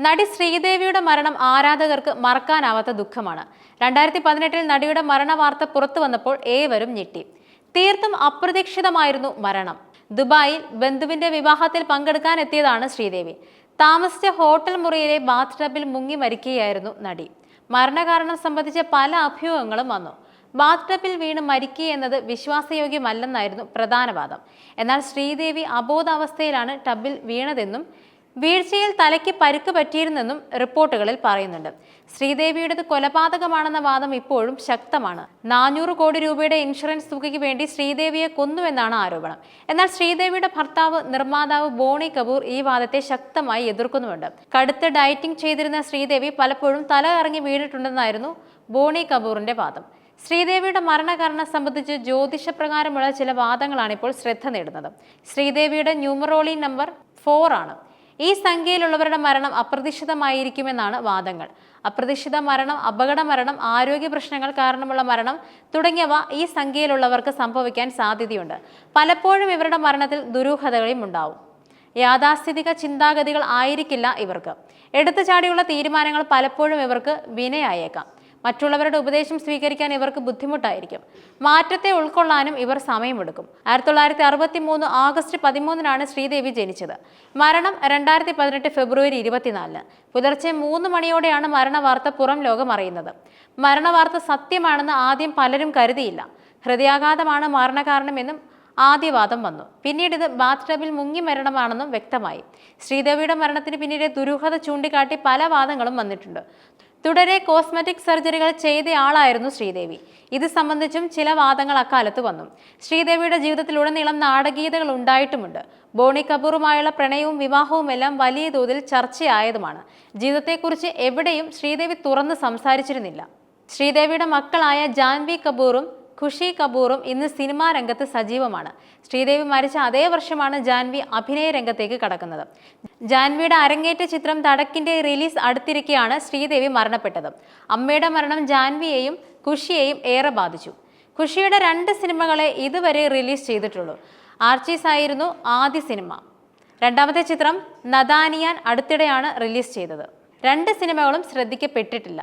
നടി ശ്രീദേവിയുടെ മരണം ആരാധകർക്ക് മറക്കാനാവാത്ത ദുഃഖമാണ്. 2018 നടിയുടെ മരണ വാർത്ത പുറത്തു വന്നപ്പോൾ ഏവരും ഞെട്ടി. തീർത്തും അപ്രതീക്ഷിതമായിരുന്നു മരണം. ദുബായിൽ ബന്ധുവിന്റെ വിവാഹത്തിൽ പങ്കെടുക്കാൻ എത്തിയതാണ് ശ്രീദേവി. താമസിച്ച ഹോട്ടൽ മുറിയിലെ ബാത്ത് ടബിൽ മുങ്ങി മരിക്കുകയായിരുന്നു നടി. മരണകാരണം സംബന്ധിച്ച പല അഭ്യൂഹങ്ങളും വന്നു. ബാത്ത് ടബിൽ വീണ് മരിക്കുക എന്നത് വിശ്വാസയോഗ്യമല്ലെന്നായിരുന്നു പ്രധാന വാദം. എന്നാൽ ശ്രീദേവി അബോധാവസ്ഥയിലാണ് ടബിൽ വീണതെന്നും വീഴ്ചയിൽ തലയ്ക്ക് പരുക്ക് പറ്റിയിരുന്നെന്നും റിപ്പോർട്ടുകളിൽ പറയുന്നുണ്ട്. ശ്രീദേവിയുടേത് കൊലപാതകമാണെന്ന വാദം ഇപ്പോഴും ശക്തമാണ്. 400 കോടി രൂപയുടെ ഇൻഷുറൻസ് തുകയ്ക്ക് വേണ്ടി ശ്രീദേവിയെ കൊന്നുവെന്നാണ് ആരോപണം. എന്നാൽ ശ്രീദേവിയുടെ ഭർത്താവ് നിർമ്മാതാവ് ബോണി കപൂർ ഈ വാദത്തെ ശക്തമായി എതിർക്കുന്നുമുണ്ട്. കടുത്ത ഡയറ്റിംഗ് ചെയ്തിരുന്ന ശ്രീദേവി പലപ്പോഴും തല കറങ്ങി വീണിട്ടുണ്ടെന്നായിരുന്നു ബോണി കപൂറിന്റെ വാദം. ശ്രീദേവിയുടെ മരണകാരണം സംബന്ധിച്ച് ജ്യോതിഷപ്രകാരമുള്ള ചില വാദങ്ങളാണ് ഇപ്പോൾ ശ്രദ്ധ നേടുന്നത്. ശ്രീദേവിയുടെ ന്യൂമറോളി നമ്പർ 4 ആണ്. ഈ സംഖ്യയിലുള്ളവരുടെ മരണം അപ്രതീക്ഷിതമായിരിക്കുമെന്നാണ് വാദങ്ങൾ. അപ്രതീക്ഷിത മരണം, അപകട മരണം, ആരോഗ്യ പ്രശ്നങ്ങൾ കാരണമുള്ള മരണം തുടങ്ങിയവ ഈ സംഖ്യയിലുള്ളവർക്ക് സംഭവിക്കാൻ സാധ്യതയുണ്ട്. പലപ്പോഴും ഇവരുടെ മരണത്തിൽ ദുരൂഹതകളും ഉണ്ടാവും. യാഥാസ്ഥിതിക ചിന്താഗതികൾ ആയിരിക്കില്ല ഇവർക്ക്. എടുത്തുചാടിയുള്ള തീരുമാനങ്ങൾ പലപ്പോഴും ഇവർക്ക് വിനയായേക്കാം. മറ്റുള്ളവരുടെ ഉപദേശം സ്വീകരിക്കാൻ ഇവർക്ക് ബുദ്ധിമുട്ടായിരിക്കും. മാറ്റത്തെ ഉൾക്കൊള്ളാനും ഇവർ സമയമെടുക്കും. 1963 ആഗസ്റ്റ് 13 ശ്രീദേവി ജനിച്ചത്. മരണം 2018 ഫെബ്രുവരി 24. പുലർച്ചെ 3 മണിയോടെയാണ് മരണവാർത്ത പുറം ലോകം അറിയുന്നത്. മരണവാർത്ത സത്യമാണെന്ന് ആദ്യം പലരും കരുതിയില്ല. ഹൃദയാഘാതമാണ് മരണകാരണമെന്നും ആദ്യവാദം വന്നു. പിന്നീട് ഇത് ബാത്ത് ടബിൽ മുങ്ങി മരണമാണെന്നും വ്യക്തമായി. ശ്രീദേവിയുടെ മരണത്തിന് പിന്നിലെ ദുരൂഹത ചൂണ്ടിക്കാട്ടി പല വാദങ്ങളും വന്നിട്ടുണ്ട്. തുടരെ കോസ്മെറ്റിക് സർജറികൾ ചെയ്തയാളായിരുന്നു ശ്രീദേവി. ഇത് സംബന്ധിച്ചും ചില വാദങ്ങൾ അക്കാലത്ത് വന്നു. ശ്രീദേവിയുടെ ജീവിതത്തിലുടനീളം നാടകീയതകൾ ഉണ്ടായിട്ടുമുണ്ട്. ബോണി കപൂറുമായുള്ള പ്രണയവും വിവാഹവും എല്ലാം വലിയ തോതിൽ ചർച്ചയായതുമാണ്. ജീവിതത്തെക്കുറിച്ച് എവിടെയും ശ്രീദേവി തുറന്ന് സംസാരിച്ചിരുന്നില്ല. ശ്രീദേവിയുടെ മക്കളായ ജാൻവി കപൂറും ഖുഷി കപൂറും ഇന്ന് സിനിമാ രംഗത്ത് സജീവമാണ്. ശ്രീദേവി മരിച്ച അതേ വർഷമാണ് ജാൻവി അഭിനയ രംഗത്തേക്ക് കടക്കുന്നത്. ജാൻവിയുടെ അരങ്ങേറ്റ ചിത്രം തടക്കിന്റെ റിലീസ് അടുത്തിരിക്കെയാണ് ശ്രീദേവി മരണപ്പെട്ടത്. അമ്മയുടെ മരണം ജാൻവിയെയും ഖുഷിയെയും ഏറെ ബാധിച്ചു. ഖുഷിയുടെ 2 സിനിമകളെ ഇതുവരെ റിലീസ് ചെയ്തിട്ടുള്ളൂ. ആർച്ചീസ് ആയിരുന്നു ആദ്യ സിനിമ. രണ്ടാമത്തെ ചിത്രം നദാനിയാൻ അടുത്തിടെയാണ് റിലീസ് ചെയ്തത്. 2 സിനിമകളും ശ്രദ്ധിക്കപ്പെട്ടിട്ടില്ല.